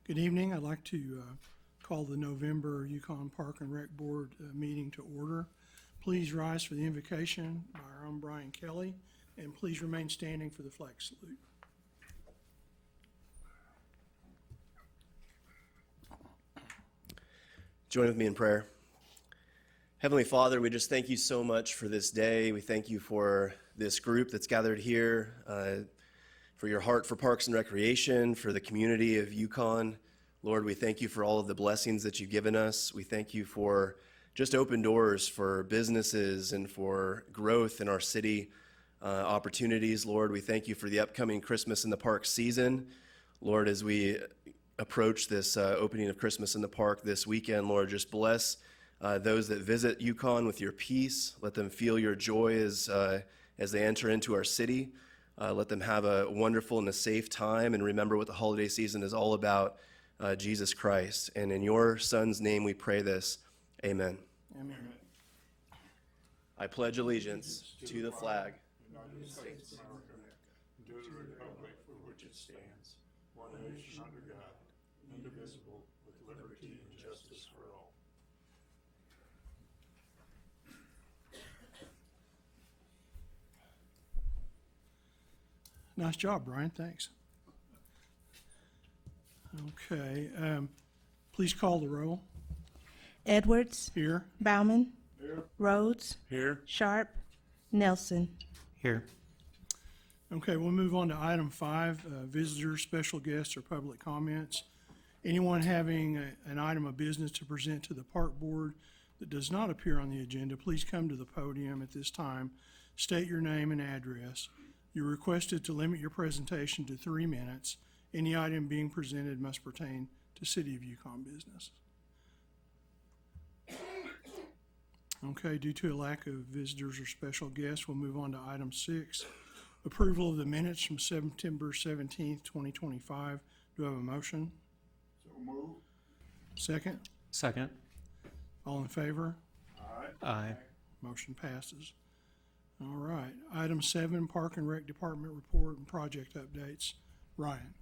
Good evening. I'd like to call the November Yukon Park and Rec Board meeting to order. Please rise for the invocation by our own Brian Kelly, and please remain standing for the flag salute. Join with me in prayer. Heavenly Father, we just thank you so much for this day. We thank you for this group that's gathered here, for your heart for parks and recreation, for the community of Yukon. Lord, we thank you for all of the blessings that you've given us. We thank you for just open doors for businesses and for growth in our city opportunities. Lord, we thank you for the upcoming Christmas in the Park season. Lord, as we approach this opening of Christmas in the Park this weekend, Lord, just bless those that visit Yukon with your peace. Let them feel your joy as they enter into our city. Let them have a wonderful and a safe time, and remember what the holiday season is all about, Jesus Christ. And in your Son's name we pray this. Amen. Amen. I pledge allegiance to the flag. United States of America, and to the republic for which it stands, one nation under God, indivisible, with liberty and justice for all. Nice job, Brian. Thanks. Okay. Please call the roll. Edwards, Here. Bauman, Here. Rhodes, Here. Sharp, Nelson. Here. Okay, we'll move on to item 5, visitors, special guests, or public comments. Anyone having an item of business to present to the park board that does not appear on the agenda, please come to the podium at this time. State your name and address. You're requested to limit your presentation to 3 minutes. Any item being presented must pertain to City of Yukon business. Okay, due to a lack of visitors or special guests, we'll move on to item 6. Approval of the minutes from September 17th, 2025. Do I have a motion? So move. Second? Second. All in favor? Aye. Motion passes. All right. Item 7, Park and Rec Department report and project updates. Ryan?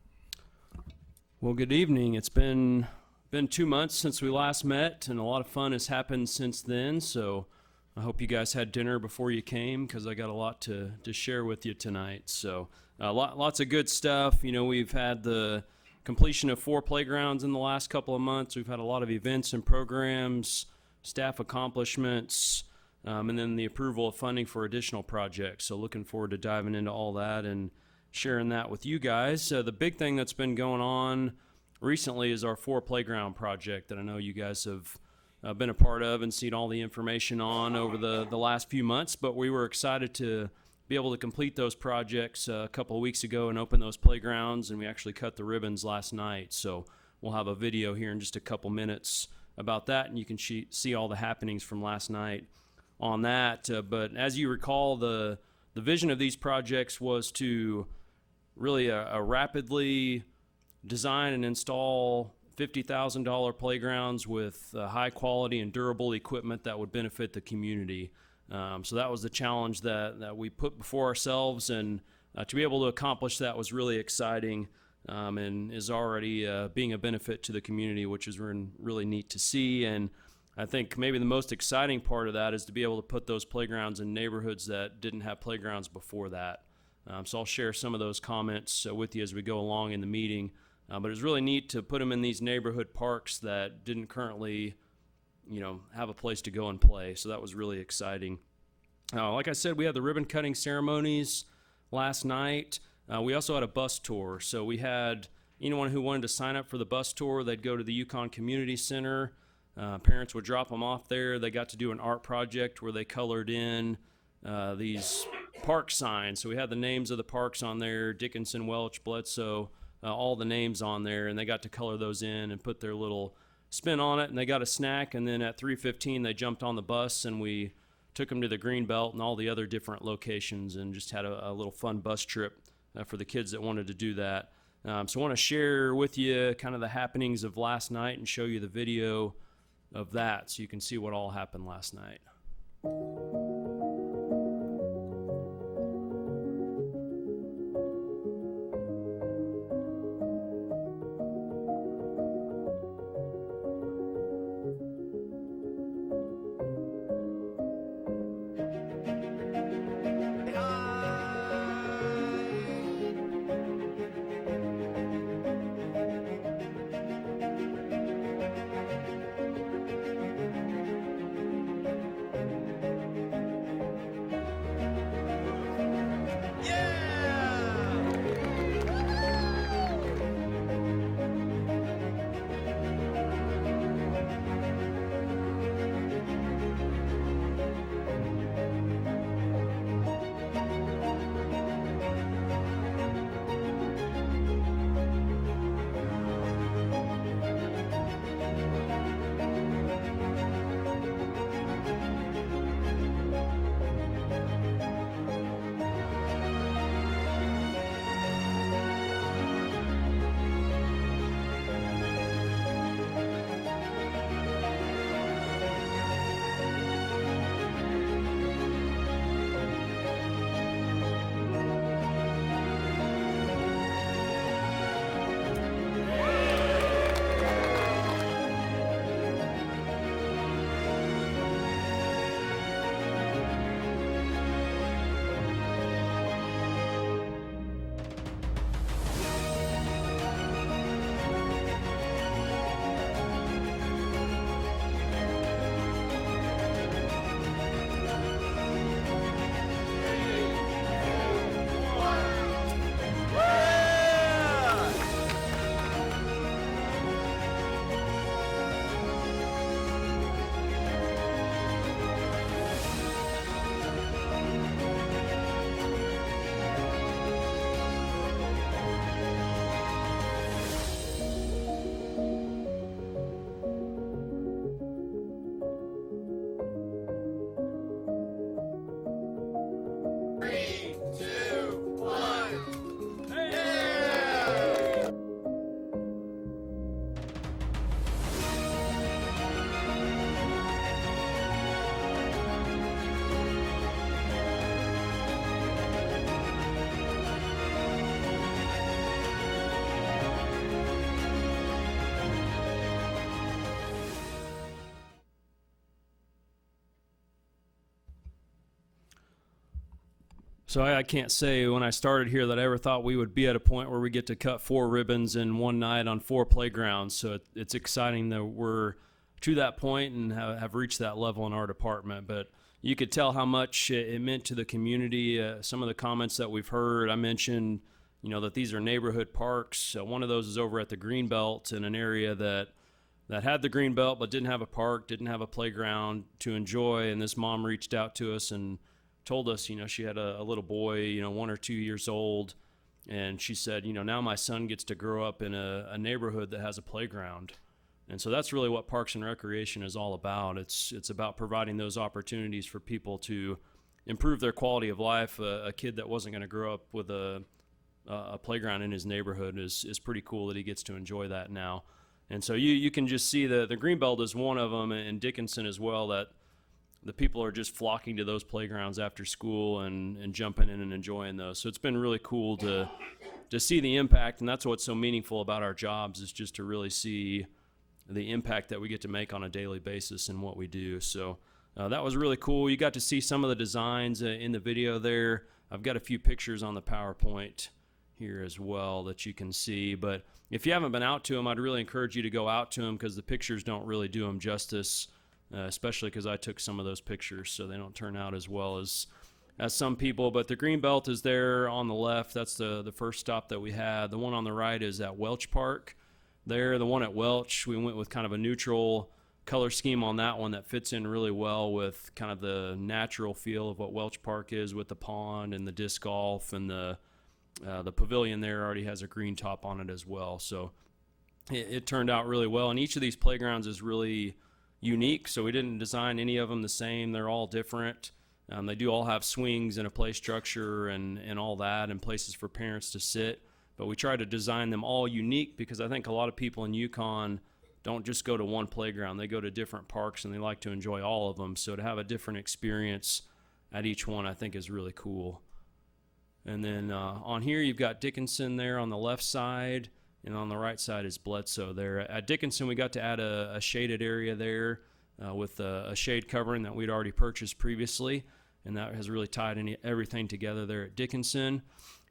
Well, good evening. It's been 2 months since we last met, and a lot of fun has happened since then. So I hope you guys had dinner before you came, because I got a lot to share with you tonight. So lots of good stuff. You know, we've had the completion of 4 playgrounds in the last couple of months. We've had a lot of events and programs, staff accomplishments, and then the approval of funding for additional projects. So looking forward to diving into all that and sharing that with you guys. The big thing that's been going on recently is our 4 playground project that I know you guys have been a part of and seen all the information on over the last few months. But we were excited to be able to complete those projects a couple of weeks ago and open those playgrounds, and we actually cut the ribbons last night. So we'll have a video here in just a couple minutes about that, and you can see all the happenings from last night on that. But as you recall, the vision of these projects was to really a rapidly design and install $50,000 playgrounds with high quality and durable equipment that would benefit the community. So that was the challenge that we put before ourselves, and to be able to accomplish that was really exciting, and is already being a benefit to the community, which is really neat to see. And I think maybe the most exciting part of that is to be able to put those playgrounds in neighborhoods that didn't have playgrounds before that. So I'll share some of those comments with you as we go along in the meeting. But it's really neat to put them in these neighborhood parks that didn't currently, have a place to go and play. So that was really exciting. Like I said, we had the ribbon cutting ceremonies last night. We also had a bus tour. So we had anyone who wanted to sign up for the bus tour, they'd go to the Yukon Community Center. Parents would drop them off there. They got to do an art project where they colored in these park signs. So we had the names of the parks on there: Dickinson, Welch, Bledsoe, all the names on there, and they got to color those in and put their little spin on it, and they got a snack. And then at 3:15 they jumped on the bus, and we took them to the Greenbelt and all the other different locations, and just had a little fun bus trip for the kids that wanted to do that. So I want to share with you kind of the happenings of last night and show you the video of that so you can see what all happened last night. So I can't say when I started here that I ever thought we would be at a point where we get to cut 4 ribbons in one night on 4 playgrounds. So it's exciting that we're to that point and have reached that level in our department. But you could tell how much it meant to the community. Some of the comments that we've heard, I mentioned, that these are neighborhood parks. One of those is over at the Greenbelt in an area that had the Greenbelt but didn't have a park, didn't have a playground to enjoy. And this mom reached out to us and told us, she had a little boy, 1 or 2 years old, and she said, now my son gets to grow up in a neighborhood that has a playground. And so that's really what Parks and Recreation is all about. It's about providing those opportunities for people to improve their quality of life. A kid that wasn't going to grow up with a playground in his neighborhood is pretty cool that he gets to enjoy that now. And so you can just see the Greenbelt is one of them, and Dickinson as well, that the people are just flocking to those playgrounds after school and jumping in and enjoying those. So it's been really cool to see the impact, and that's what's so meaningful about our jobs, is just to really see the impact that we get to make on a daily basis in what we do. So that was really cool. You got to see some of the designs in the video there. I've got a few pictures on the PowerPoint here as well that you can see. But if you haven't been out to them, I'd really encourage you to go out to them, because the pictures don't really do them justice. Especially because I took some of those pictures, so they don't turn out as well as some people. But the Greenbelt is there on the left. That's the first stop that we had. The one on the right is at Welch Park. There, the one at Welch, we went with kind of a neutral color scheme on that one that fits in really well with kind of the natural feel of what Welch Park is, with the pond and the disc golf, and the pavilion there already has a green top on it as well. So it turned out really well. And each of these playgrounds is really unique, so we didn't design any of them the same. They're all different. They do all have swings and a play structure and all that, and places for parents to sit. But we try to design them all unique, because I think a lot of people in Yukon don't just go to one playground. They go to different parks, and they like to enjoy all of them. So to have a different experience at each one, I think, is really cool. And then on here, you've got Dickinson there on the left side, and on the right side is Bledsoe there. At Dickinson, we got to add a shaded area there with a shade covering that we'd already purchased previously, and that has really tied everything together there at Dickinson.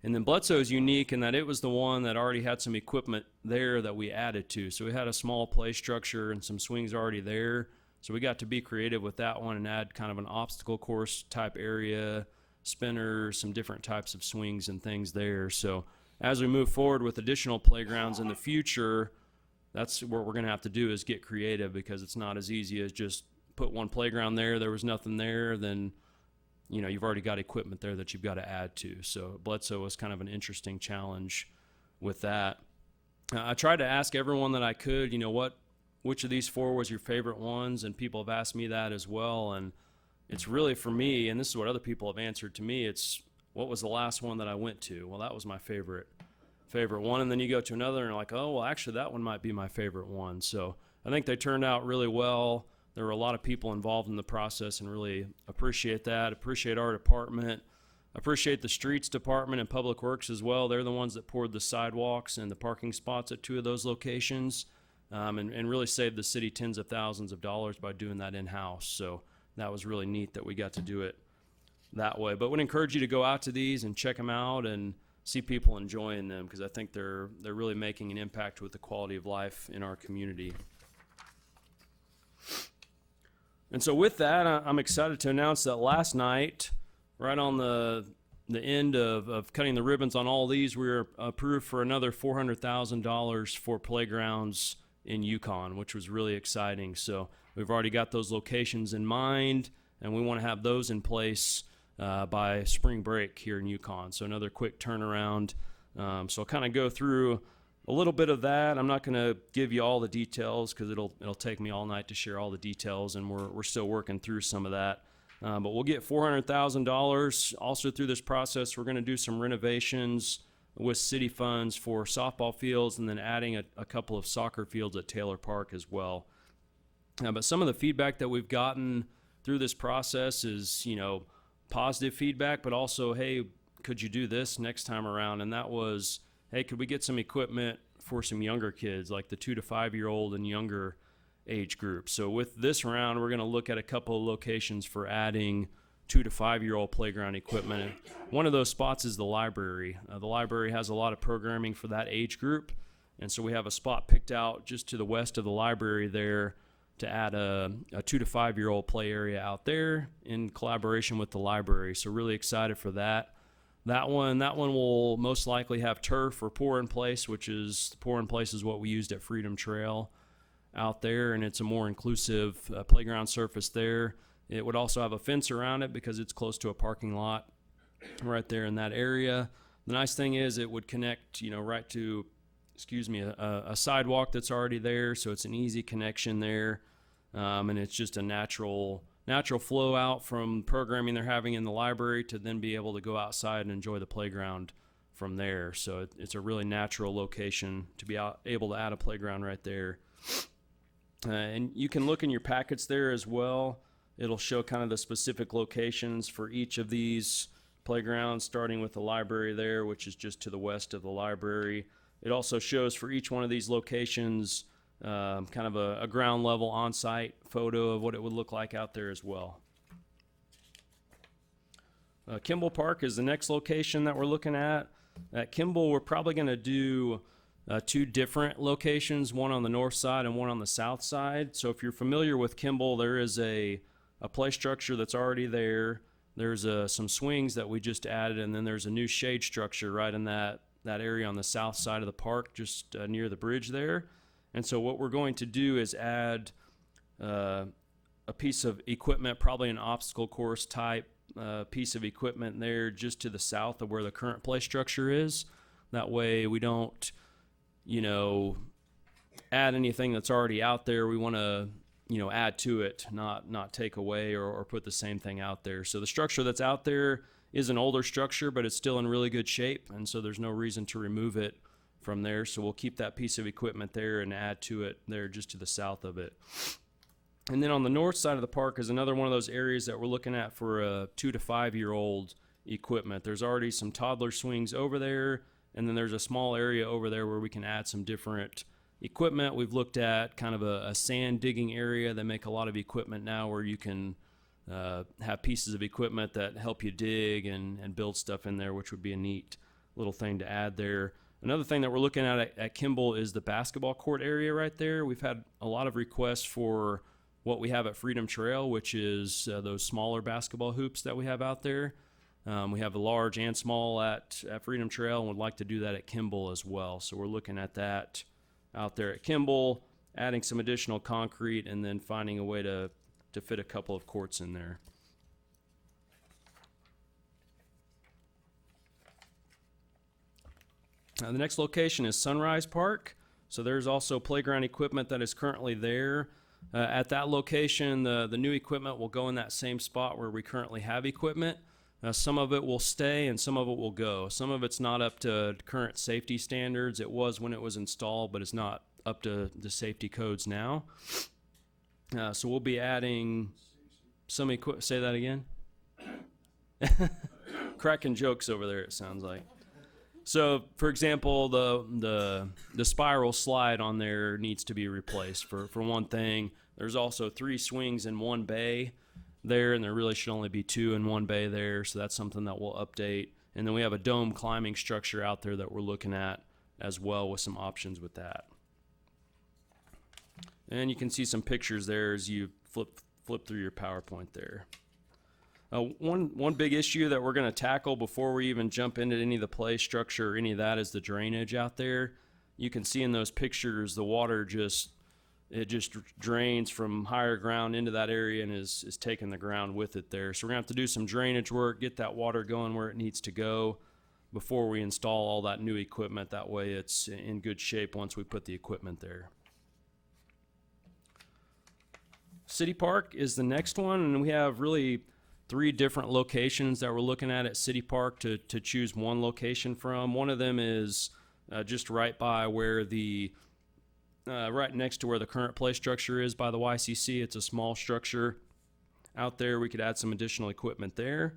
And then Bledsoe is unique in that it was the one that already had some equipment there that we added to. So we had a small play structure and some swings already there. So we got to be creative with that one and add kind of an obstacle course type area, spinners, some different types of swings and things there. So as we move forward with additional playgrounds in the future, that's what we're going to have to do, is get creative, because it's not as easy as just put one playground there. There was nothing there, then you've already got equipment there that you've got to add to. So Bledsoe was kind of an interesting challenge with that. I tried to ask everyone that I could, which of these 4 was your favorite ones, and people have asked me that as well. And it's really, for me, and this is what other people have answered to me, it's what was the last one that I went to? Well, that was my favorite one. And then you go to another and you're like, oh, well, actually that one might be my favorite one. So I think they turned out really well. There were a lot of people involved in the process, and really appreciate that. Appreciate our department. Appreciate the streets department and public works as well. They're the ones that poured the sidewalks and the parking spots at 2 of those locations, and really saved the city tens of thousands of dollars by doing that in-house. So that was really neat that we got to do it that way. But would encourage you to go out to these and check them out and see people enjoying them, because I think they're really making an impact with the quality of life in our community. And so with that, I'm excited to announce that last night, right on the end of cutting the ribbons on all these, we were approved for another $400,000 for playgrounds in Yukon, which was really exciting. So we've already got those locations in mind, and we want to have those in place by spring break here in Yukon. So another quick turnaround. So I'll kind of go through a little bit of that. I'm not going to give you all the details, because it'll take me all night to share all the details, and we're still working through some of that. But we'll get $400,000. Also through this process, we're going to do some renovations with city funds for softball fields, and then adding a couple of soccer fields at Taylor Park as well. But some of the feedback that we've gotten through this process is, positive feedback, but also, hey, could you do this next time around? And that was, hey, could we get some equipment for some younger kids, like the 2 to 5 year old and younger age group? So with this round, we're going to look at a couple of locations for adding 2 to 5 year old playground equipment. And one of those spots is the library. The library has a lot of programming for that age group, and so we have a spot picked out just to the west of the library there to add a 2 to 5 year old play area out there in collaboration with the library. So really excited for that. That one will most likely have turf or pour in place, pour in place is what we used at Freedom Trail out there, and it's a more inclusive playground surface there. It would also have a fence around it because it's close to a parking lot right there in that area. The nice thing is it would connect, right to, a sidewalk that's already there, so it's an easy connection there, and it's just a natural flow out from programming they're having in the library to then be able to go outside and enjoy the playground from there. So it's a really natural location to be able to add a playground right there. And you can look in your packets there as well. It'll show kind of the specific locations for each of these playgrounds, starting with the library there, which is just to the west of the library. It also shows for each one of these locations kind of a ground level on-site photo of what it would look like out there as well. Kimball Park is the next location that we're looking at. At Kimball, we're probably going to do 2 different locations, one on the north side and one on the south side. So if you're familiar with Kimball, there is a play structure that's already there. There's some swings that we just added, and then there's a new shade structure right in that area on the south side of the park, just near the bridge there. And so what we're going to do is add a piece of equipment, probably an obstacle course type piece of equipment there just to the south of where the current play structure is. That way we don't, add anything that's already out there. We want to, add to it, not take away or put the same thing out there. So the structure that's out there is an older structure, but it's still in really good shape, and so there's no reason to remove it from there. So we'll keep that piece of equipment there and add to it there just to the south of it. And then on the north side of the park is another one of those areas that we're looking at for a 2 to 5 year old equipment. There's already some toddler swings over there, and then there's a small area over there where we can add some different equipment. We've looked at kind of a sand digging area. They make a lot of equipment now where you can have pieces of equipment that help you dig and build stuff in there, which would be a neat little thing to add there. Another thing that we're looking at Kimball is the basketball court area right there. We've had a lot of requests for what we have at Freedom Trail, which is those smaller basketball hoops that we have out there. We have a large and small at Freedom Trail, and would like to do that at Kimball as well. So we're looking at that out there at Kimball, adding some additional concrete, and then finding a way to fit a couple of courts in there. The next location is Sunrise Park. So there's also playground equipment that is currently there. At that location, the new equipment will go in that same spot where we currently have equipment. Some of it will stay and some of it will go. Some of it's not up to current safety standards. It was when it was installed, but it's not up to the safety codes now. So we'll be adding some equipment. Say that again? Cracking jokes over there, it sounds like. So, for example, the spiral slide on there needs to be replaced for one thing. There's also 3 swings in one bay there, and there really should only be 2 in one bay there, so that's something that we'll update. And then we have a dome climbing structure out there that we're looking at as well, with some options with that. And you can see some pictures there as you flip through your PowerPoint there. One big issue that we're going to tackle before we even jump into any of the play structure or any of that is the drainage out there. You can see in those pictures the water just drains from higher ground into that area and is taking the ground with it there. So we're going to have to do some drainage work, get that water going where it needs to go before we install all that new equipment. That way it's in good shape once we put the equipment there. City Park is the next one, and we have really 3 different locations that we're looking at City Park to choose one location from. One of them is just right by where right next to where the current play structure is by the YCC. It's a small structure out there. We could add some additional equipment there.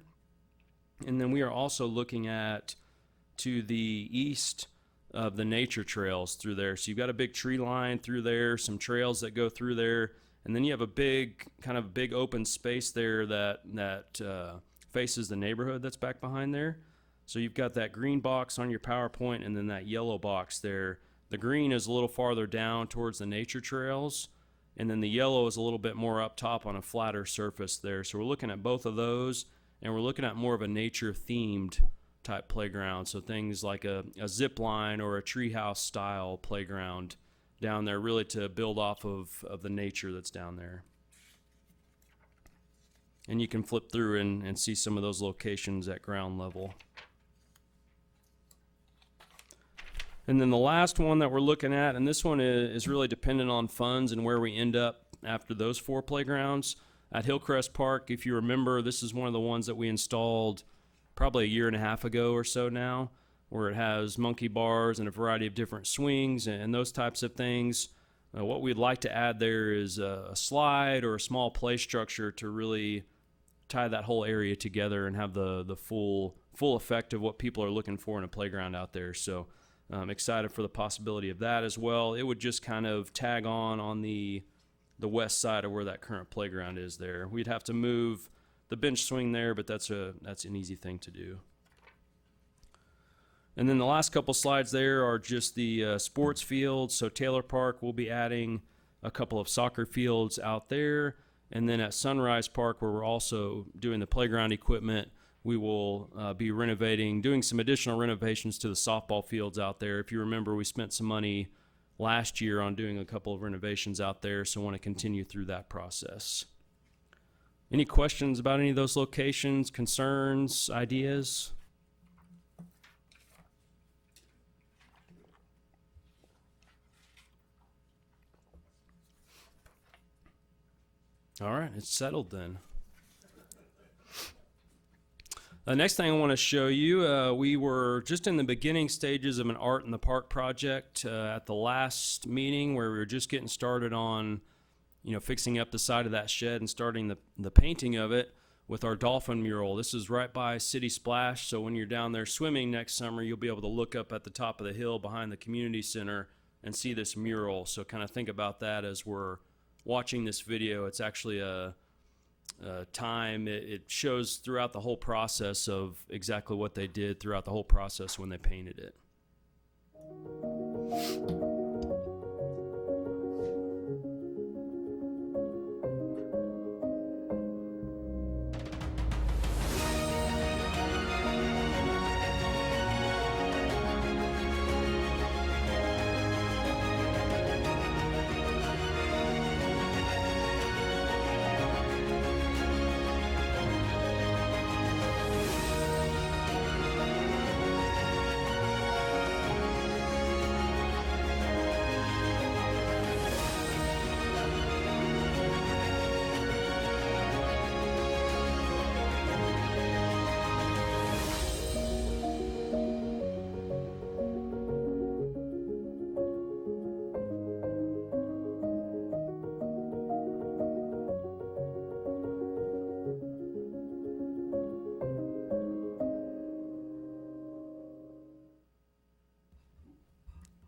And then we are also looking at to the east of the nature trails through there. So you've got a big tree line through there, some trails that go through there, And then you have a big, kind of big open space there that faces the neighborhood that's back behind there. So you've got that green box on your PowerPoint and then that yellow box there. The green is a little farther down towards the nature trails, and then the yellow is a little bit more up top on a flatter surface there. So we're looking at both of those, and we're looking at more of a nature-themed type playground. So things like a zip line or a treehouse style playground down there, really to build off of the nature that's down there. And you can flip through and see some of those locations at ground level. And then the last one that we're looking at, and this one is really dependent on funds and where we end up after those 4 playgrounds. At Hillcrest Park, if you remember, this is one of the ones that we installed probably a year and a half ago or so now, where it has monkey bars and a variety of different swings and those types of things. What we'd like to add there is a slide or a small play structure to really tie that whole area together and have the full effect of what people are looking for in a playground out there. So I'm excited for the possibility of that as well. It would just kind of tag on the west side of where that current playground is there. We'd have to move the bench swing there, but that's an easy thing to do. And then the last couple slides there are just the sports fields. So Taylor Park, we'll be adding a couple of soccer fields out there. And then at Sunrise Park, where we're also doing the playground equipment, we will be doing some additional renovations to the softball fields out there. If you remember, we spent some money last year on doing a couple of renovations out there, so I want to continue through that process. Any questions about any of those locations, concerns, ideas? All right, it's settled then. The next thing I want to show you, we were just in the beginning stages of an Art in the Park project at the last meeting, where we were just getting started on, fixing up the side of that shed and starting the painting of it with our dolphin mural. This is right by City Splash, so when you're down there swimming next summer, you'll be able to look up at the top of the hill behind the community center and see this mural. So kind of think about that as we're watching this video. It's actually a time. It shows throughout the whole process of exactly what they did throughout the whole process when they painted it.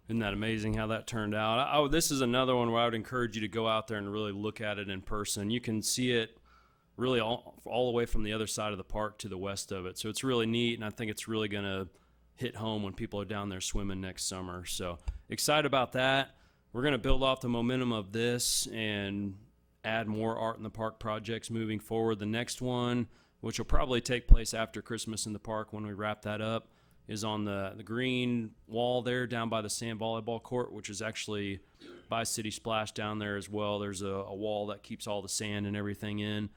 Isn't that amazing how that turned out? This is another one where I would encourage you to go out there and really look at it in person. You can see it really all the way from the other side of the park to the west of it. So it's really neat, and I think it's really going to hit home when people are down there swimming next summer. So excited about that. We're going to build off the momentum of this and add more Art in the Park projects moving forward. The next one, which will probably take place after Christmas in the park when we wrap that up, is on the green wall there down by the sand volleyball court, which is actually by City Splash down there as well. There's a wall that keeps all the sand and everything in.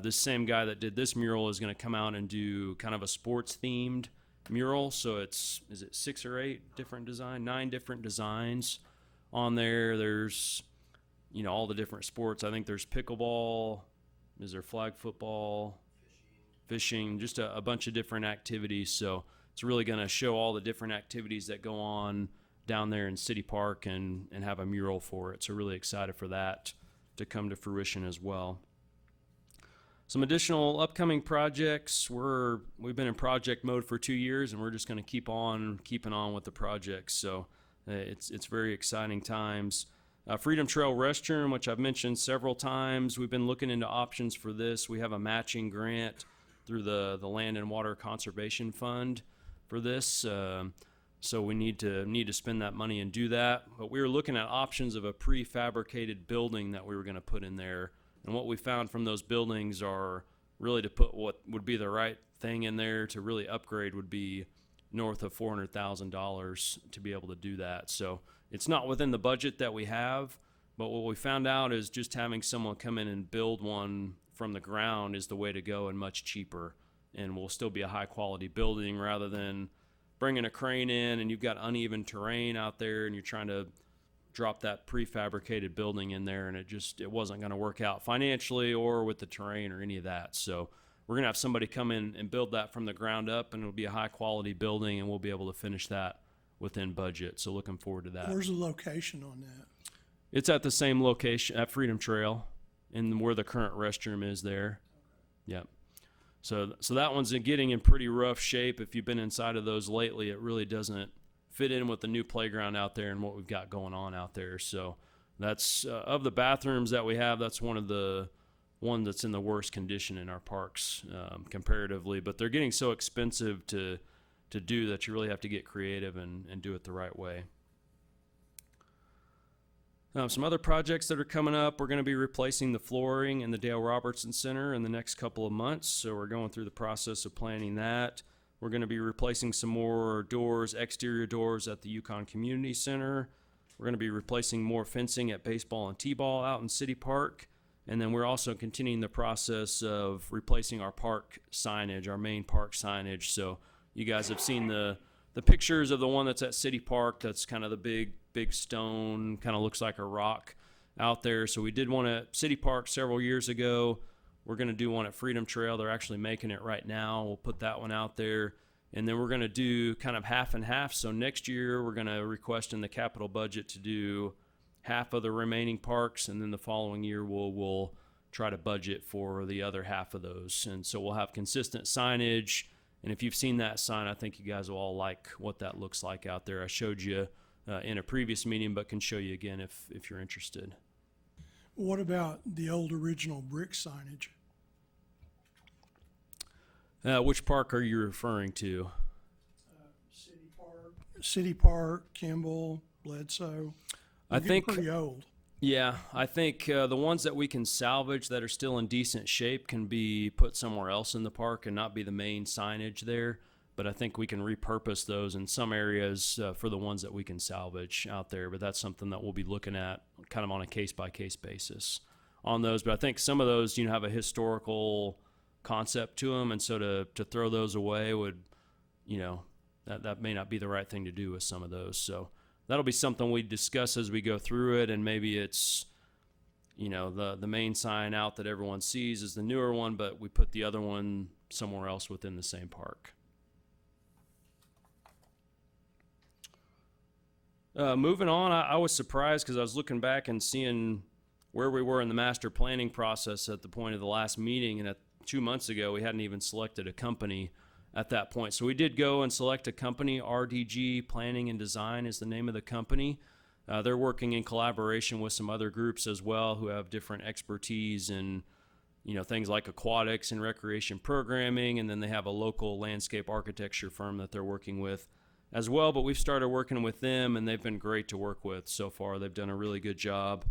This same guy that did this mural is going to come out and do kind of a sports-themed mural. So is it 6 or 8 different designs? 9 different designs on there. There's, all the different sports. I think there's pickleball. Is there flag football? Fishing, just a bunch of different activities. So it's really going to show all the different activities that go on down there in City Park and have a mural for it. So really excited for that to come to fruition as well. Some additional upcoming projects. We've been in project mode for 2 years, and we're just going to keep on keeping on with the projects. So it's very exciting times. Freedom Trail restroom, which I've mentioned several times. We've been looking into options for this. We have a matching grant through the Land and Water Conservation Fund for this. So we need to spend that money and do that. But we were looking at options of a prefabricated building that we were going to put in there. And what we found from those buildings are really to put what would be the right thing in there to really upgrade would be north of $400,000 to be able to do that. So it's not within the budget that we have, but what we found out is just having someone come in and build one from the ground is the way to go and much cheaper, and will still be a high quality building rather than bringing a crane in and you've got uneven terrain out there and you're trying to drop that prefabricated building in there, and it wasn't going to work out financially or with the terrain or any of that. So we're going to have somebody come in and build that from the ground up, and it'll be a high quality building, and we'll be able to finish that within budget. So looking forward to that. Where's the location on that? It's at the same location at Freedom Trail, and where the current restroom is there. Yep. So that one's getting in pretty rough shape. If you've been inside of those lately, it really doesn't fit in with the new playground out there and what we've got going on out there. So that's of the bathrooms that we have, that's one that's in the worst condition in our parks comparatively. But they're getting so expensive to do that you really have to get creative and do it the right way. Some other projects that are coming up, we're going to be replacing the flooring in the Dale Robertson Center in the next couple of months. So we're going through the process of planning that. We're going to be replacing some more doors, exterior doors at the Yukon Community Center. We're going to be replacing more fencing at baseball and t-ball out in City Park. And then we're also continuing the process of replacing our park signage, our main park signage. So you guys have seen the pictures of the one that's at City Park. That's kind of the big stone, kind of looks like a rock out there. So we did one at City Park several years ago. We're going to do one at Freedom Trail. They're actually making it right now. We'll put that one out there. And then we're going to do kind of half and half. So next year we're going to request in the capital budget to do half of the remaining parks, and then the following year we'll try to budget for the other half of those. And so we'll have consistent signage. And if you've seen that sign, I think you guys will all like what that looks like out there. I showed you in a previous meeting, but can show you again if you're interested. What about the old original brick signage? Which park are you referring to? City Park, Kimball, Bledsoe. I They're think pretty old. Yeah, I think the ones that we can salvage that are still in decent shape can be put somewhere else in the park and not be the main signage there. But I think we can repurpose those in some areas for the ones that we can salvage out there. But that's something that we'll be looking at kind of on a case-by-case basis on those. But I think some of those, have a historical concept to them. And so to throw those away would, that may not be the right thing to do with some of those. So that'll be something we discuss as we go through it, and maybe it's, the main sign out that everyone sees is the newer one, but we put the other one somewhere else within the same park. Moving on, I was surprised because I was looking back and seeing where we were in the master planning process at the point of the last meeting, and 2 months ago we hadn't even selected a company at that point. So we did go and select a company. RDG Planning and Design is the name of the company. They're working in collaboration with some other groups as well who have different expertise in, things like aquatics and recreation programming. And then they have a local landscape architecture firm that they're working with as well. But we've started working with them, and they've been great to work with so far. They've done a really good job.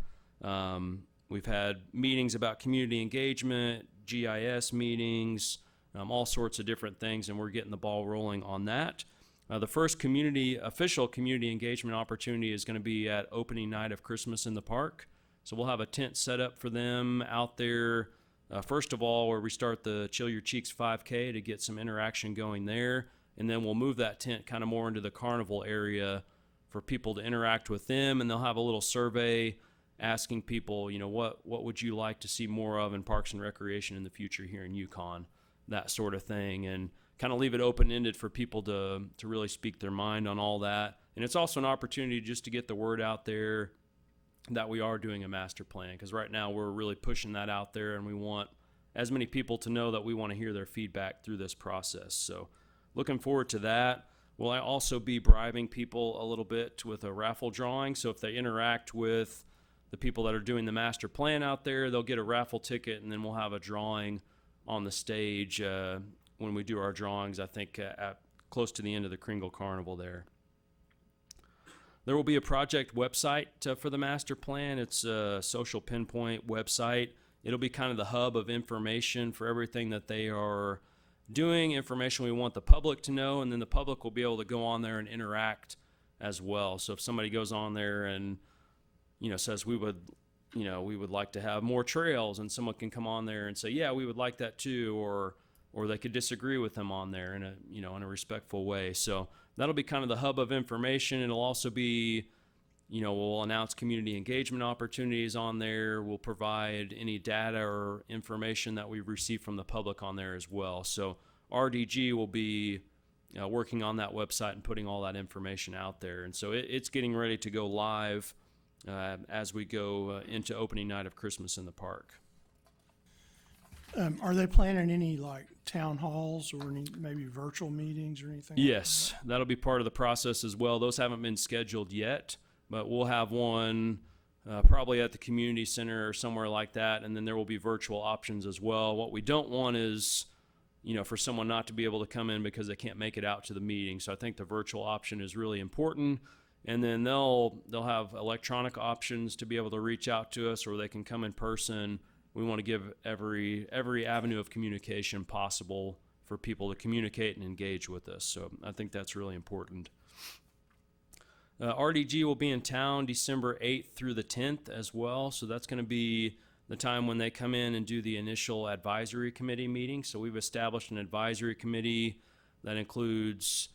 We've had meetings about community engagement, GIS meetings, all sorts of different things, and we're getting the ball rolling on that. The first official community engagement opportunity is going to be at opening night of Christmas in the park. So we'll have a tent set up for them out there, first of all, where we start the Chill Your Cheeks 5K to get some interaction going there. And then we'll move that tent kind of more into the carnival area for people to interact with them. And they'll have a little survey asking people, what would you like to see more of in Parks and Recreation in the future here in Yukon, that sort of thing. And kind of leave it open-ended for people to really speak their mind on all that. And it's also an opportunity just to get the word out there that we are doing a master plan, because right now we're really pushing that out there, and we want as many people to know that we want to hear their feedback through this process. So looking forward to that. Will I also be bribing people a little bit with a raffle drawing? So if they interact with the people that are doing the master plan out there, they'll get a raffle ticket, and then we'll have a drawing on the stage when we do our drawings, I think at close to the end of the Kringle Carnival there. There will be a project website for the master plan. It's a social pinpoint website. It'll be kind of the hub of information for everything that they are doing, information we want the public to know, and then the public will be able to go on there and interact as well. So if somebody goes on there and, says we would like to have more trails, and someone can come on there and say, yeah, we would like that too, or they could disagree with them on there in a respectful way. So that'll be kind of the hub of information. It'll also be, we'll announce community engagement opportunities on there. We'll provide any data or information that we've received from the public on there as well. So RDG will be working on that website and putting all that information out there. And so it's getting ready to go live as we go into opening night of Christmas in the park. Are they planning any like town halls or any maybe virtual meetings or anything? Yes, that'll be part of the process as well. Those haven't been scheduled yet, but we'll have one probably at the community center or somewhere like that, and then there will be virtual options as well. What we don't want is, for someone not to be able to come in because they can't make it out to the meeting. So I think the virtual option is really important. And then they'll have electronic options to be able to reach out to us, or they can come in person. We want to give every avenue of communication possible for people to communicate and engage with us. So I think that's really important. RDG will be in town December 8th through the 10th as well. So that's going to be the time when they come in and do the initial advisory committee meeting. So we've established an advisory committee that includes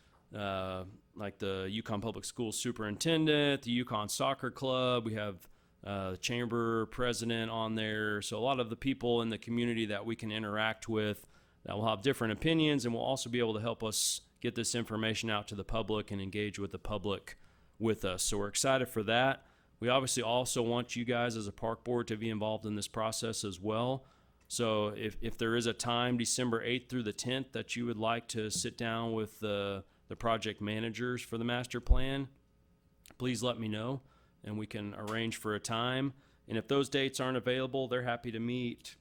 like the Yukon Public Schools superintendent, the Yukon Soccer Club. We have the chamber president on there. So a lot of the people in the community that we can interact with that will have different opinions, and will also be able to help us get this information out to the public and engage with the public with us. So we're excited for that. We obviously also want you guys as a park board to be involved in this process as well. So if there is a time, December 8th through the 10th, that you would like to sit down with the project managers for the master plan, please let me know, and we can arrange for a time. And if those dates aren't available, they're happy to meet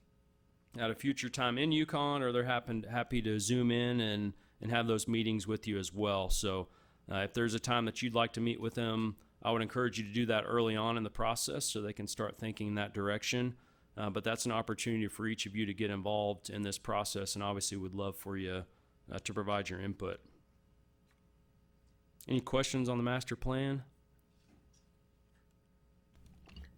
at a future time in Yukon, or they're happy to Zoom in and have those meetings with you as well. So if there's a time that you'd like to meet with them, I would encourage you to do that early on in the process so they can start thinking in that direction. But that's an opportunity for each of you to get involved in this process, and obviously would love for you to provide your input. Any questions on the master plan?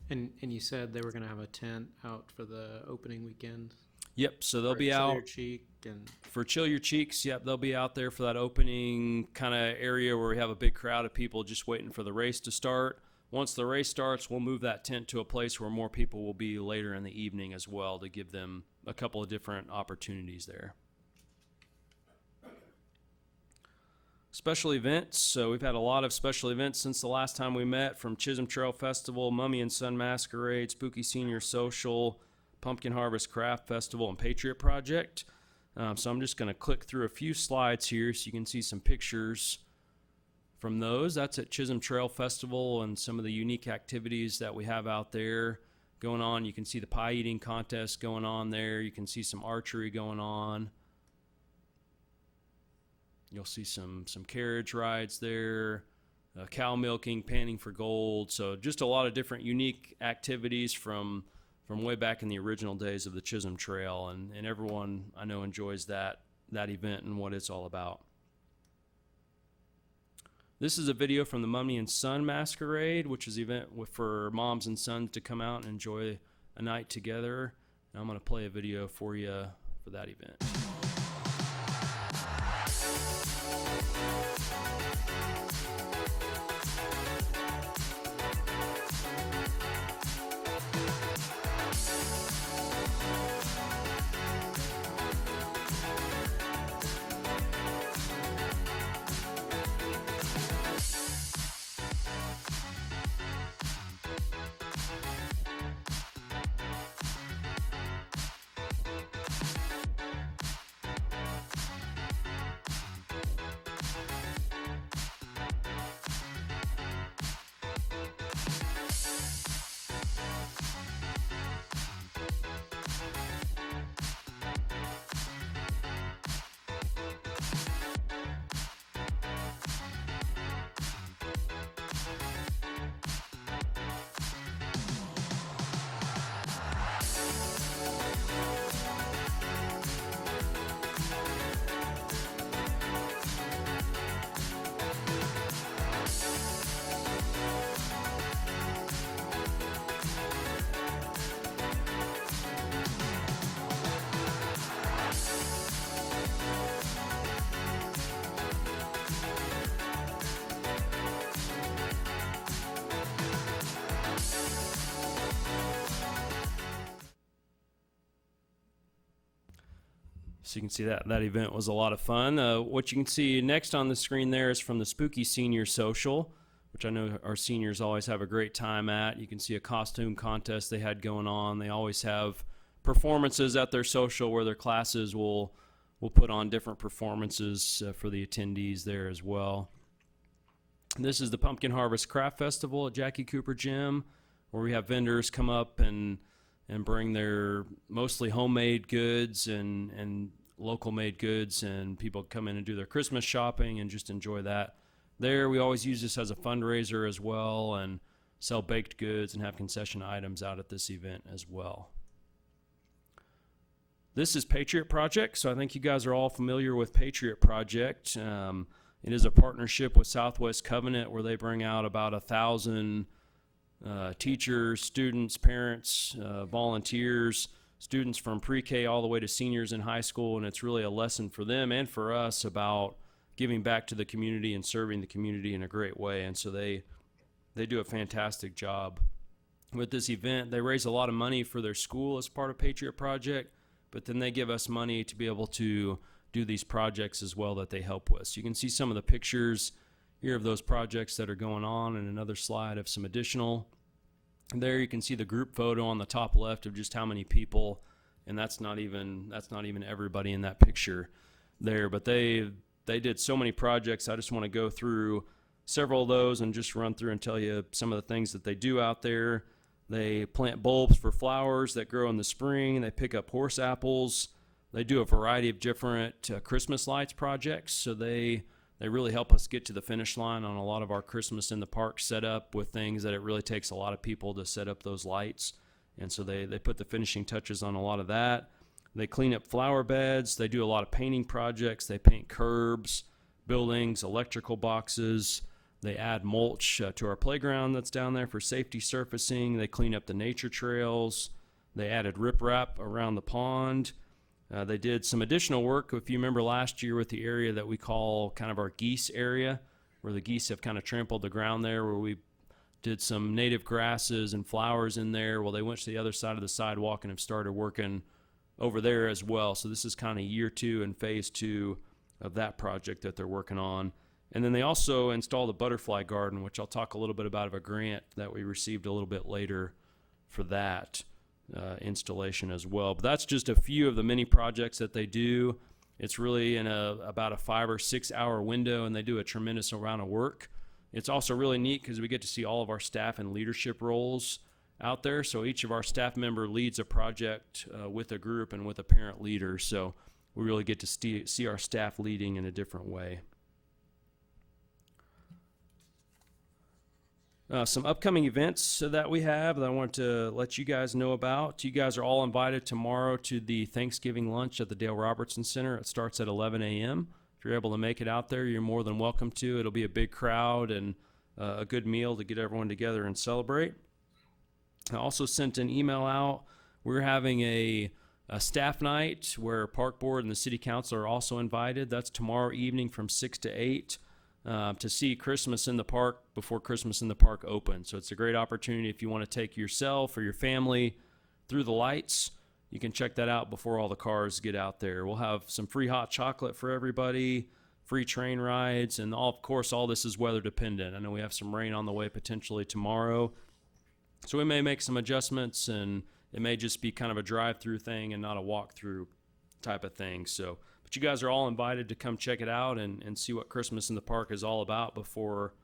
And you said they were going to have a tent out for the opening weekend? Yep, so they'll For be Chill out Your Cheek and for Chill Your Cheeks. Yep, they'll be out there for that opening kind of area where we have a big crowd of people just waiting for the race to start. Once the race starts, we'll move that tent to a place where more people will be later in the evening as well, to give them a couple of different opportunities there. Special events. So we've had a lot of special events since the last time we met, from Chisholm Trail Festival, Mummy and Son Masquerade, Spooky Senior Social, Pumpkin Harvest Craft Festival, and Patriot Project. So I'm just going to click through a few slides here so you can see some pictures from those. That's at Chisholm Trail Festival and some of the unique activities that we have out there going on. You can see the pie eating contest going on there. You can see some archery going on. You'll see some carriage rides there, cow milking, panning for gold. So just a lot of different unique activities from way back in the original days of the Chisholm Trail, and everyone I know enjoys that event and what it's all about. This is a video from the Mummy and Son Masquerade, which is an event for moms and sons to come out and enjoy a night together. And I'm going to play a video for you for that event. So you can see that event was a lot of fun. What you can see next on the screen there is from the Spooky Senior Social, which I know our seniors always have a great time at. You can see a costume contest they had going on. They always have performances at their social where their classes will put on different performances for the attendees there as well. This is the Pumpkin Harvest Craft Festival at Jackie Cooper Gym, where we have vendors come up and bring their mostly homemade goods and local made goods, and people come in and do their Christmas shopping and just enjoy that. There, we always use this as a fundraiser as well and sell baked goods and have concession items out at this event as well. This is Patriot Project, so I think you guys are all familiar with Patriot Project. It is a partnership with Southwest Covenant where they bring out about 1,000 teachers, students, parents, volunteers, students from pre-K all the way to seniors in high school, and it's really a lesson for them and for us about giving back to the community and serving the community in a great way. And so they do a fantastic job with this event. They raise a lot of money for their school as part of Patriot Project, but then they give us money to be able to do these projects as well that they help with. So you can see some of the pictures here of those projects that are going on, and another slide of some additional. There you can see the group photo on the top left of just how many people, and that's not even everybody in that picture there, but they did so many projects. I just want to go through several of those and just run through and tell you some of the things that they do out there. They plant bulbs for flowers that grow in the spring. They pick up horse apples. They do a variety of different Christmas lights projects, so they really help us get to the finish line on a lot of our Christmas in the Park setup with things that it really takes a lot of people to set up those lights. And so they put the finishing touches on a lot of that. They clean up flower beds. They do a lot of painting projects. They paint curbs, buildings, electrical boxes. They add mulch to our playground that's down there for safety surfacing. They clean up the nature trails. They added riprap around the pond. They did some additional work, if you remember last year, with the area that we call kind of our geese area, where the geese have kind of trampled the ground there, where we did some native grasses and flowers in there. Well, they went to the other side of the sidewalk and have started working over there as well. So this is kind of year 2 and phase 2 of that project that they're working on. And then they also installed a butterfly garden, which I'll talk a little bit about, of a grant that we received a little bit later for that installation as well. But that's just a few of the many projects that they do. It's really in about a 5 or 6 hour window, and they do a tremendous amount of work. It's also really neat because we get to see all of our staff in leadership roles out there. So each of our staff member leads a project with a group and with a parent leader. So we really get to see our staff leading in a different way. Some upcoming events that we have that I want to let you guys know about. You guys are all invited tomorrow to the Thanksgiving lunch at the Dale Robertson Center. It starts at 11 a.m. If you're able to make it out there, you're more than welcome to. It'll be a big crowd and a good meal to get everyone together and celebrate. I also sent an email out. We're having a staff night where Park Board and the City Council are also invited. That's tomorrow evening from 6 to 8. To see Christmas in the Park before Christmas in the Park opens. So it's a great opportunity if you want to take yourself or your family through the lights. You can check that out before all the cars get out there. We'll have some free hot chocolate for everybody, free train rides, and of course all this is weather dependent. I know we have some rain on the way potentially tomorrow, so we may make some adjustments, and it may just be kind of a drive-through thing and not a walk-through type of thing. So but you guys are all invited to come check it out and see what Christmas in the Park is all about before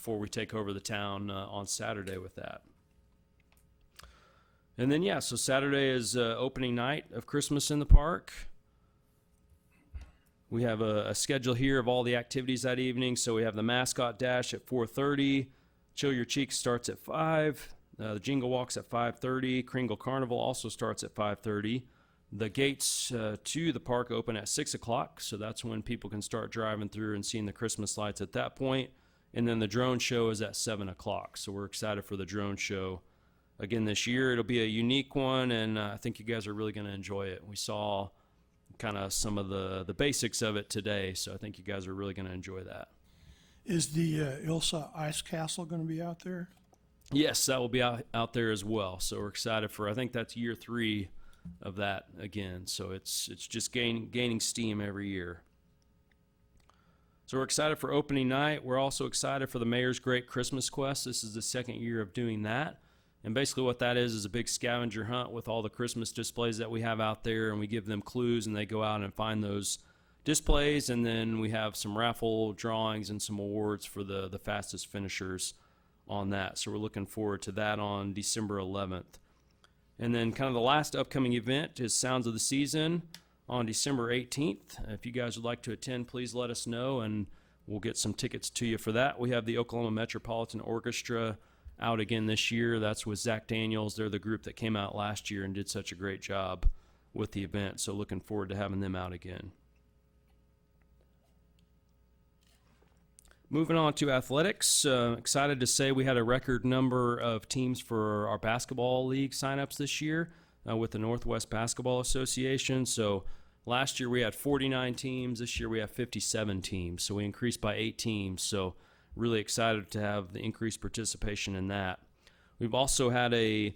we take over the town on Saturday with that. And then, so Saturday is opening night of Christmas in the Park. We have a schedule here of all the activities that evening. So we have the mascot dash at 4:30. Chill Your Cheeks starts at 5. The Jingle Walk's at 5:30. Kringle Carnival also starts at 5:30. The gates to the park open at 6 o'clock, so that's when people can start driving through and seeing the Christmas lights at that point. And then the drone show is at 7 o'clock, so we're excited for the drone show again this year. It'll be a unique one, and I think you guys are really going to enjoy it. We saw kind of some of the basics of it today, so I think you guys are really going to enjoy that. Is the Ilsa Ice Castle going to be out there? Yes, that will be out there as well, so we're excited for, I think that's year 3 of that again. So it's just gaining steam every year. So we're excited for opening night. We're also excited for the Mayor's Great Christmas Quest. This is the second year of doing that. And basically what that is a big scavenger hunt with all the Christmas displays that we have out there, and we give them clues and they go out and find those displays, and then we have some raffle drawings and some awards for the fastest finishers on that. So we're looking forward to that on December 11th. And then kind of the last upcoming event is Sounds of the Season on December 18th. If you guys would like to attend, please let us know, and we'll get some tickets to you for that. We have the Oklahoma Metropolitan Orchestra out again this year. That's with Zach Daniels. They're the group that came out last year and did such a great job with the event, so looking forward to having them out again. Moving on to athletics, excited to say we had a record number of teams for our basketball league signups this year with the Northwest Basketball Association. So last year we had 49 teams. This year we have 57 teams. So we increased by 8 teams. So really excited to have the increased participation in that. We've also had a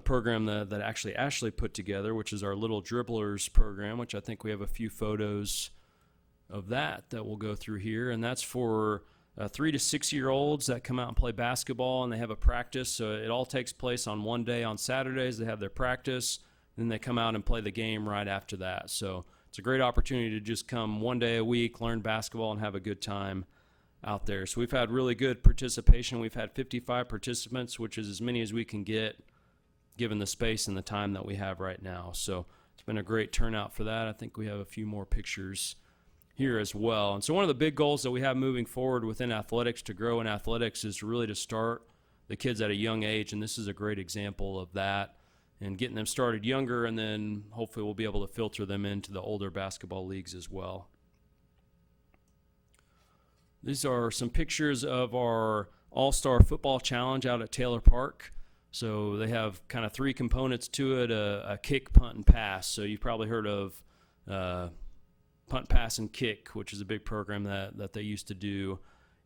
program that actually Ashley put together, which is our Little Dribblers program, which I think we have a few photos of that we'll go through here. And that's for 3 to 6 year olds that come out and play basketball, and they have a practice. So it all takes place on one day on Saturdays. They have their practice, then they come out and play the game right after that. So it's a great opportunity to just come one day a week, learn basketball, and have a good time out there. So we've had really good participation. We've had 55 participants, which is as many as we can get given the space and the time that we have right now. So it's been a great turnout for that. I think we have a few more pictures here as well. And so one of the big goals that we have moving forward within athletics, to grow in athletics, is really to start the kids at a young age, and this is a great example of that, and getting them started younger, and then hopefully we'll be able to filter them into the older basketball leagues as well. These are some pictures of our All-Star Football Challenge out at Taylor Park. So they have kind of 3 components to it: a kick, punt, and pass. So you've probably heard of punt, pass, and kick, which is a big program that they used to do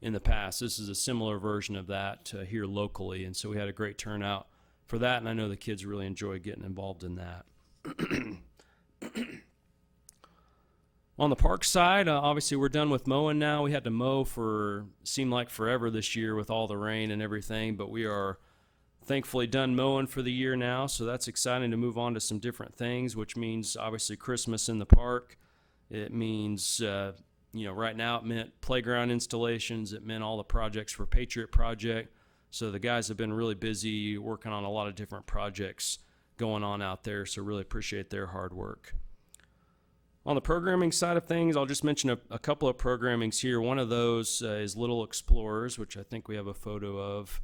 in the past. This is a similar version of that here locally, and so we had a great turnout for that, and I know the kids really enjoy getting involved in that. On the park side, obviously we're done with mowing now. We had to mow for, seemed like forever this year with all the rain and everything, but we are thankfully done mowing for the year now, so that's exciting to move on to some different things, which means obviously Christmas in the park. It means, right now it meant playground installations. It meant all the projects for Patriot Project. So the guys have been really busy working on a lot of different projects going on out there, so really appreciate their hard work. On the programming side of things, I'll just mention a couple of programmings here. One of those is Little Explorers, which I think we have a photo of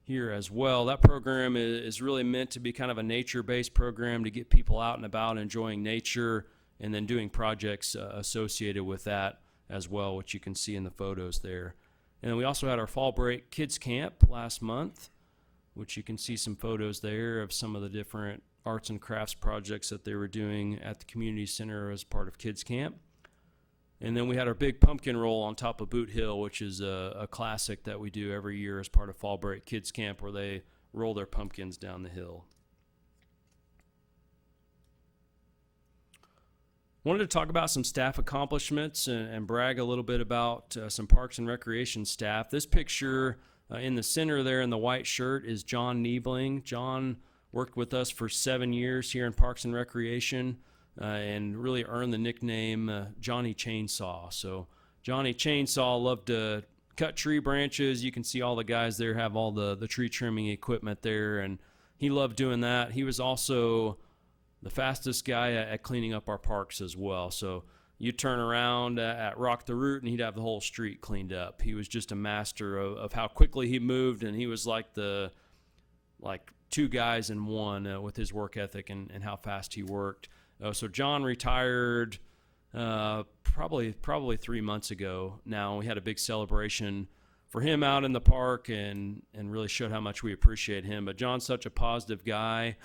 here as well. That program is really meant to be kind of a nature-based program to get people out and about enjoying nature, and then doing projects associated with that as well, which you can see in the photos there. And then we also had our fall break kids camp last month, which you can see some photos there of some of the different arts and crafts projects that they were doing at the community center as part of kids camp. And then we had our big pumpkin roll on top of Boot Hill, which is a classic that we do every year as part of fall break kids camp, where they roll their pumpkins down the hill. Wanted to talk about some staff accomplishments and brag a little bit about some Parks and Recreation staff. This picture in the center there in the white shirt is John Niebling. John worked with us for 7 years here in Parks and Recreation and really earned the nickname Johnny Chainsaw. So Johnny Chainsaw loved to cut tree branches. You can see all the guys there have all the tree trimming equipment there, and he loved doing that. He was also the fastest guy at cleaning up our parks as well. So you turn around at Rock the Root and he'd have the whole street cleaned up. He was just a master of how quickly he moved, and he was like 2 guys in one with his work ethic and how fast he worked. So John retired probably 3 months ago now. We had a big celebration for him out in the park and really showed how much we appreciate him. But John's such a positive guy.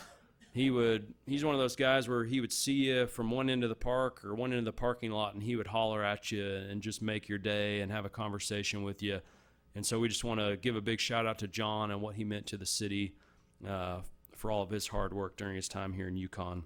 He's one of those guys where he would see you from one end of the park or one end of the parking lot, and he would holler at you and just make your day and have a conversation with you. And so we just want to give a big shout out to John and what he meant to the city for all of his hard work during his time here in Yukon.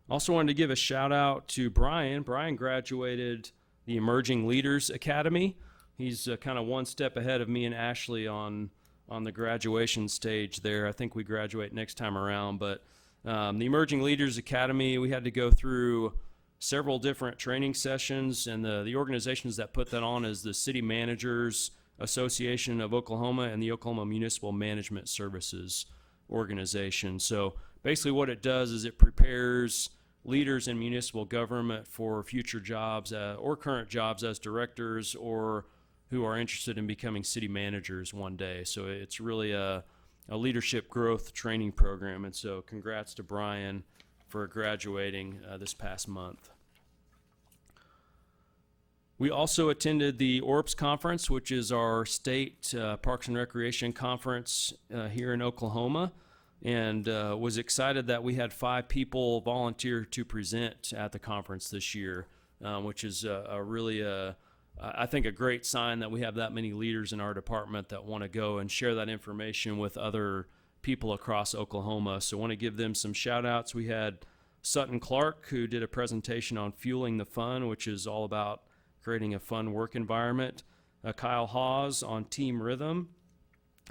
Also wanted to give a shout out to Brian. Brian graduated the Emerging Leaders Academy. He's kind of one step ahead of me and Ashley on the graduation stage there. I think we graduate next time around, but the Emerging Leaders Academy, we had to go through several different training sessions, and the organizations that put that on is the City Managers Association of Oklahoma and the Oklahoma Municipal Management Services organization. So basically what it does is it prepares leaders in municipal government for future jobs or current jobs as directors or who are interested in becoming city managers one day. So it's really a leadership growth training program. And so congrats to Brian for graduating this past month. We also attended the ORPS conference, which is our state Parks and Recreation conference here in Oklahoma, and was excited that we had 5 people volunteer to present at the conference this year, which is I think a great sign that we have that many leaders in our department that want to go and share that information with other people across Oklahoma. So I want to give them some shout outs. We had Sutton Clark, who did a presentation on fueling the fun, which is all about creating a fun work environment. Kyle Hawes on Team Rhythm.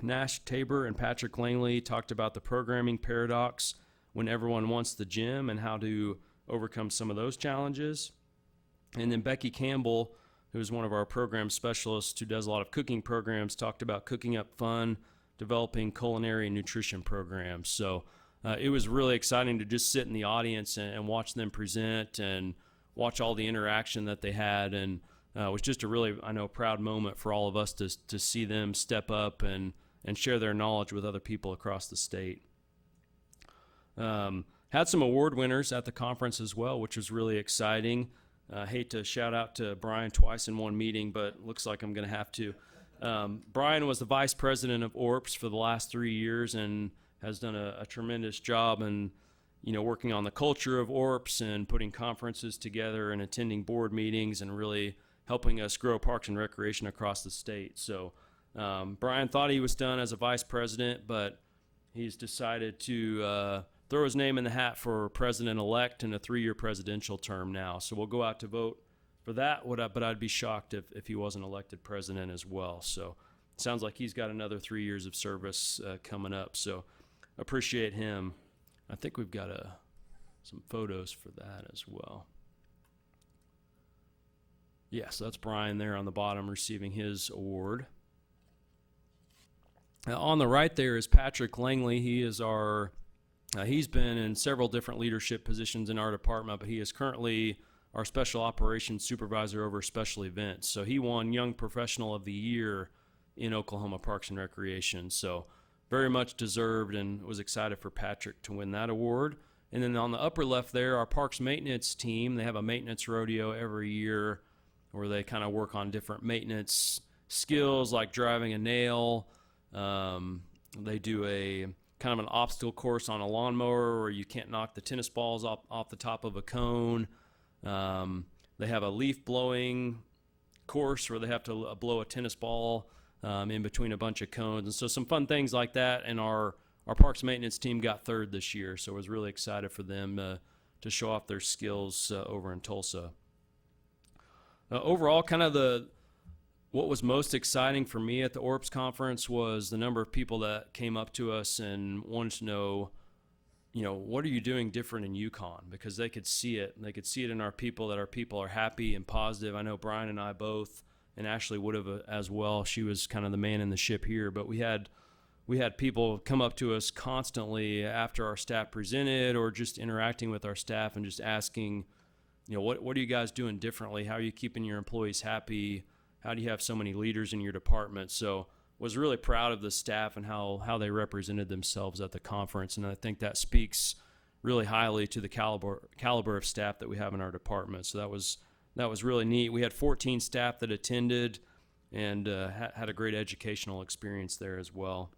Nash Tabor and Patrick Langley talked about the programming paradox when everyone wants the gym and how to overcome some of those challenges. And then Becky Campbell, who's one of our program specialists who does a lot of cooking programs, talked about cooking up fun, developing culinary and nutrition programs. So it was really exciting to just sit in the audience and watch them present and watch all the interaction that they had. And it was just a really, I know, proud moment for all of us to see them step up and share their knowledge with other people across the state. Had some award winners at the conference as well, which was really exciting. Hate to shout out to Brian twice in one meeting, but looks like I'm going to have to. Brian was the vice president of ORPS for the last 3 years and has done a tremendous job in, working on the culture of ORPS and putting conferences together and attending board meetings and really helping us grow Parks and Recreation across the state. So Brian thought he was done as a vice president, but he's decided to throw his name in the hat for president-elect in a 3-year presidential term now. So we'll go out to vote for that, but I'd be shocked if he wasn't elected president as well. So it sounds like he's got another 3 years of service coming up. So appreciate him. I think we've got some photos for that as well. Yes, that's Brian there on the bottom receiving his award. On the right there is Patrick Langley. He is he's been in several different leadership positions in our department, but he is currently our special operations supervisor over special events. So he won Young Professional of the Year in Oklahoma Parks and Recreation. So very much deserved, and was excited for Patrick to win that award. And then on the upper left there, our parks maintenance team, they have a maintenance rodeo every year where they kind of work on different maintenance skills like driving a nail. They do a kind of an obstacle course on a lawnmower where you can't knock the tennis balls off the top of a cone. They have a leaf blowing course where they have to blow a tennis ball in between a bunch of cones. And so some fun things like that. And our parks maintenance team got 3rd this year. So I was really excited for them to show off their skills over in Tulsa. Overall, kind of what was most exciting for me at the ORPS conference was the number of people that came up to us and wanted to know, what are you doing different in Yukon? Because they could see it. They could see it in our people, that our people are happy and positive. I know Brian and I both, and Ashley would have as well. She was kind of the man in the ship here. But we had people come up to us constantly after our staff presented or just interacting with our staff and just asking, what are you guys doing differently? How are you keeping your employees happy? How do you have so many leaders in your department? So was really proud of the staff and how they represented themselves at the conference. And I think that speaks really highly to the caliber of staff that we have in our department. So that was really neat. We had 14 staff that attended and had a great educational experience there as well.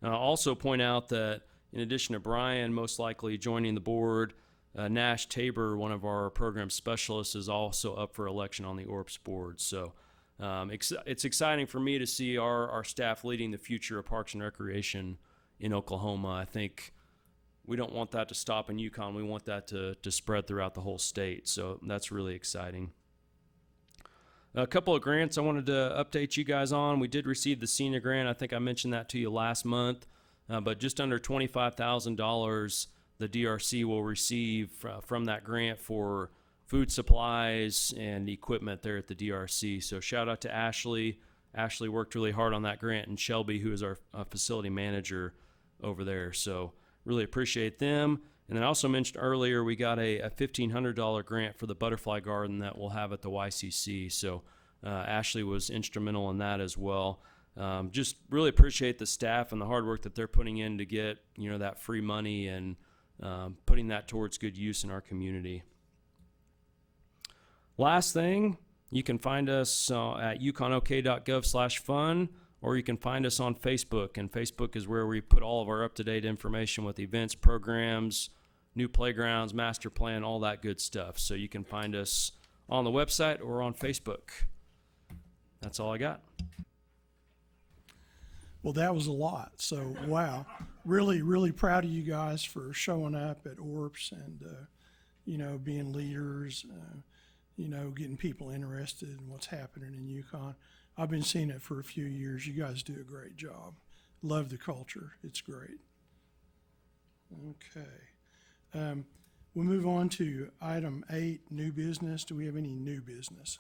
And I'll also point out that in addition to Brian most likely joining the board, Nash Tabor, one of our program specialists, is also up for election on the ORPS board. So it's exciting for me to see our staff leading the future of Parks and Recreation in Oklahoma. I think, we don't want that to stop in Yukon. We want that to spread throughout the whole state. So that's really exciting. A couple of grants I wanted to update you guys on. We did receive the senior grant. I think I mentioned that to you last month, but just under $25,000 the DRC will receive from that grant for food supplies and equipment there at the DRC. So shout out to Ashley. Ashley worked really hard on that grant, and Shelby, who is our facility manager over there. So really appreciate them. And then I also mentioned earlier we got a $1,500 grant for the butterfly garden that we'll have at the YCC. So Ashley was instrumental in that as well. Just really appreciate the staff and the hard work that they're putting in to get that free money and putting that towards good use in our community. Last thing, you can find us at yukonok.gov/fun, or you can find us on Facebook. And Facebook is where we put all of our up-to-date information with events, programs, new playgrounds, master plan, all that good stuff. So you can find us on the website or on Facebook. That's all I got. Well, that was a lot. So, wow. Really, really proud of you guys for showing up at ORPS and, being leaders, getting people interested in what's happening in Yukon. I've been seeing it for a few years. You guys do a great job. Love the culture. It's great. Okay. We'll move on to item 8, new business. Do we have any new business?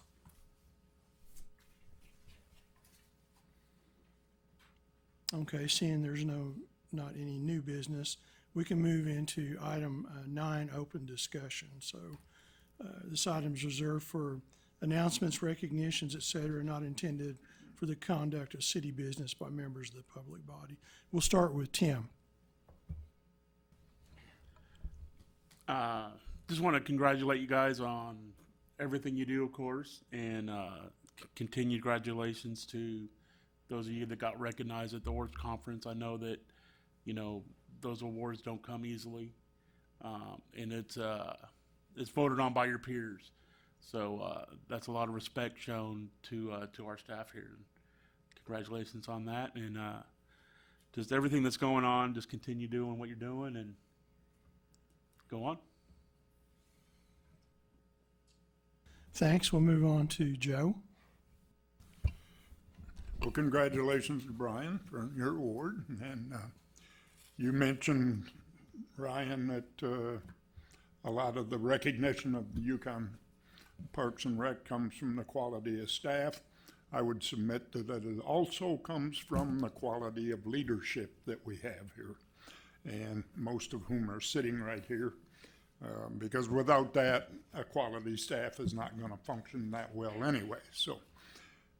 Okay, seeing there's not any new business, we can move into item 9, open discussion. So this item is reserved for announcements, recognitions, et cetera, not intended for the conduct of city business by members of the public body. We'll start with Tim. Just want to congratulate you guys on everything you do, of course, and continued congratulations to those of you that got recognized at the awards conference. I know that, those awards don't come easily, and it's voted on by your peers. So that's a lot of respect shown to our staff here. And congratulations on that, and just everything that's going on. Just continue doing what you're doing, and go on. Thanks. We'll move on to Joe. Well, congratulations to Brian for your award. And you mentioned, Ryan, that a lot of the recognition of the Yukon Parks and Rec comes from the quality of staff. I would submit that it also comes from the quality of leadership that we have here, and most of whom are sitting right here. Because without that, a quality staff is not going to function that well anyway. So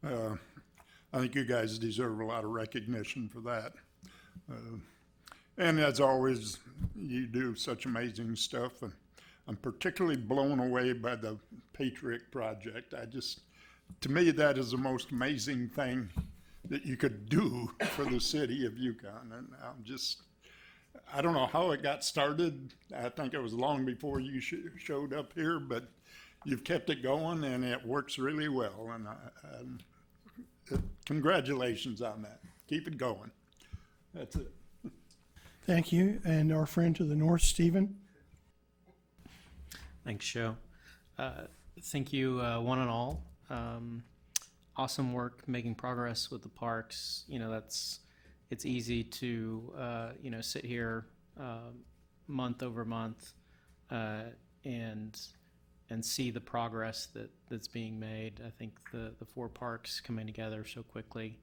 I think you guys deserve a lot of recognition for that. And as always, you do such amazing stuff. And I'm particularly blown away by the Patriot Project. To me, that is the most amazing thing that you could do for the city of Yukon. And I don't know how it got started. I think it was long before you showed up here, but you've kept it going and it works really well. And congratulations on that. Keep it going. That's it. Thank you. And our friend to the north, Stephen. Thanks, Joe. Thank you, one and all. Awesome work making progress with the parks. It's easy to sit here month over month and see the progress that's being made. I think the 4 parks coming together so quickly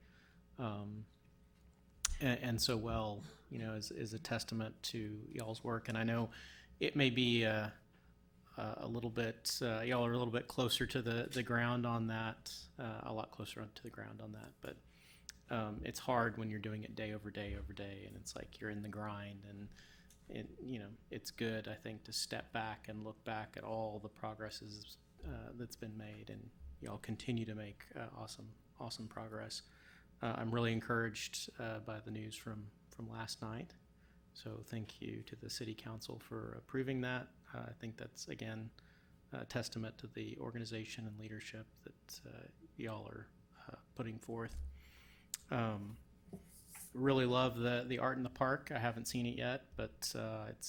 and so well, is a testament to y'all's work. And I know it may be a little bit, y'all are a little bit closer to the ground on that, a lot closer to the ground on that. But it's hard when you're doing it day over day over day, and it's like you're in the grind. And it's good, I think, to step back and look back at all the progresses that's been made, and y'all continue to make awesome progress. I'm really encouraged by the news from last night. So thank you to the City Council for approving that. I think that's, again, a testament to the organization and leadership that y'all are putting forth. really love the art in the park. I haven't seen it yet, but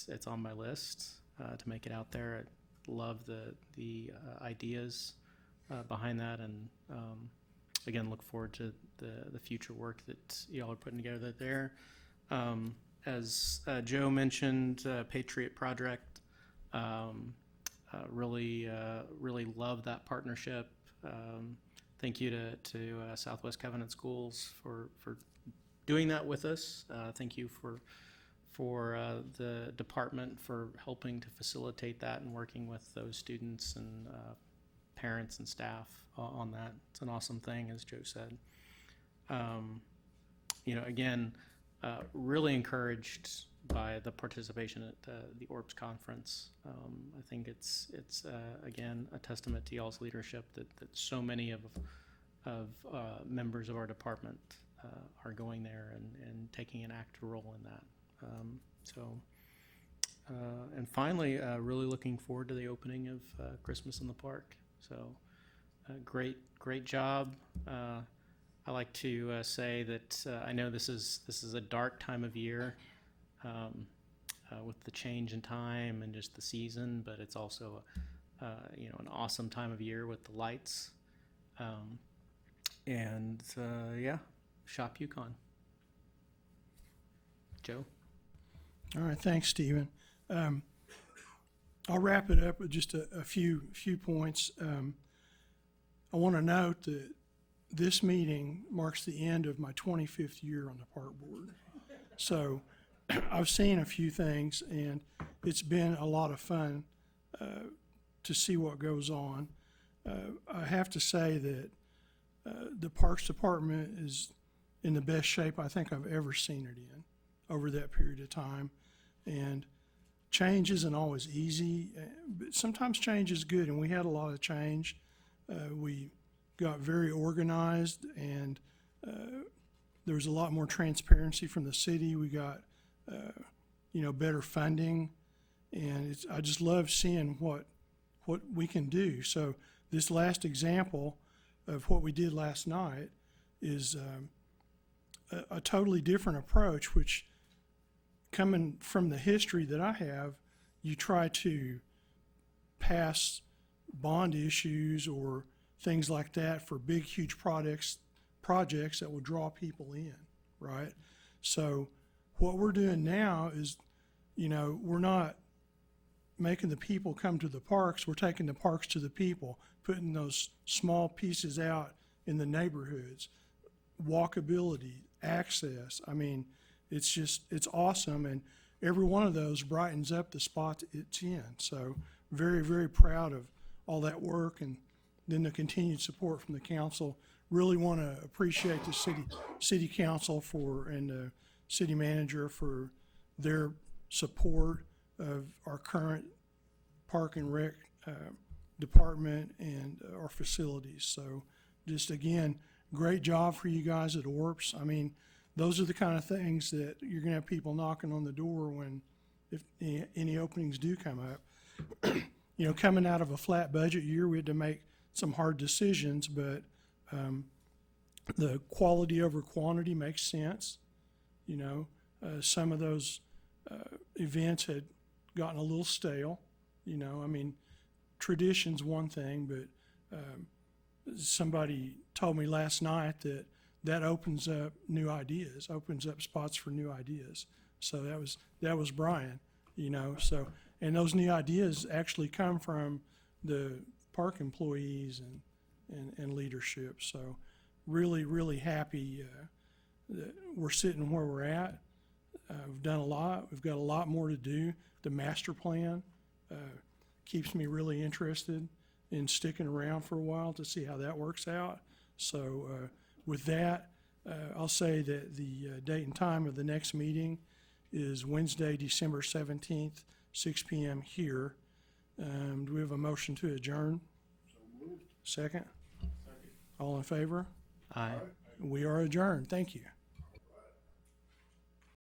it's on my list to make it out there. I love the ideas behind that, and again, look forward to the future work that y'all are putting together there. As Joe mentioned, Patriot Project, really love that partnership. Thank you to Southwest Covenant Schools for doing that with us. Thank you for the department for helping to facilitate that and working with those students and parents and staff on that. It's an awesome thing, as Joe said. Again, really encouraged by the participation at the ORPS conference. I think it's again a testament to y'all's leadership that so many of members of our department are going there and taking an active role in that. And finally, really looking forward to the opening of Christmas in the Park. So great job. I like to say that I know this is a dark time of year with the change in time and just the season, but it's also an awesome time of year with the lights. Shop Yukon. Joe? All right, thanks, Stephen. I'll wrap it up with just a few points. I want to note that this meeting marks the end of my 25th year on the park board. So I've seen a few things, and it's been a lot of fun to see what goes on. I have to say that the Parks Department is in the best shape I think I've ever seen it in over that period of time. And change isn't always easy, but sometimes change is good, and we had a lot of change. We got very organized, and there was a lot more transparency from the city. We got better funding, and I just love seeing what we can do. So this last example of what we did last night is a totally different approach, which, coming from the history that I have, you try to pass bond issues or things like that for big, huge projects that will draw people in, right? So what we're doing now is, we're not making the people come to the parks, we're taking the parks to the people, putting those small pieces out in the neighborhoods, walkability, access. I mean, it's awesome, and every one of those brightens up the spot it's in. So very, very proud of all that work, and then the continued support from the council. Really want to appreciate the city council and the city manager for their support of our current park and rec department and our facilities. So just again, great job for you guys at ORPS. I mean, those are the kind of things that you're going to have people knocking on the door if any openings do come up. Coming out of a flat budget year, we had to make some hard decisions, but the quality over quantity makes sense. Some of those events had gotten a little stale. Tradition's one thing, but somebody told me last night that opens up new ideas, opens up spots for new ideas. So that was Brian, so, and those new ideas actually come from the park employees and leadership. So really, really happy that we're sitting where we're at. We've done a lot. We've got a lot more to do. The master plan keeps me really interested in sticking around for a while to see how that works out. So with that, I'll say that the date and time of the next meeting is Wednesday, December 17th, 6 p.m. here. Do we have a motion to adjourn? So moved. Second? Second. All in favor? Aye. We are adjourned. Thank you.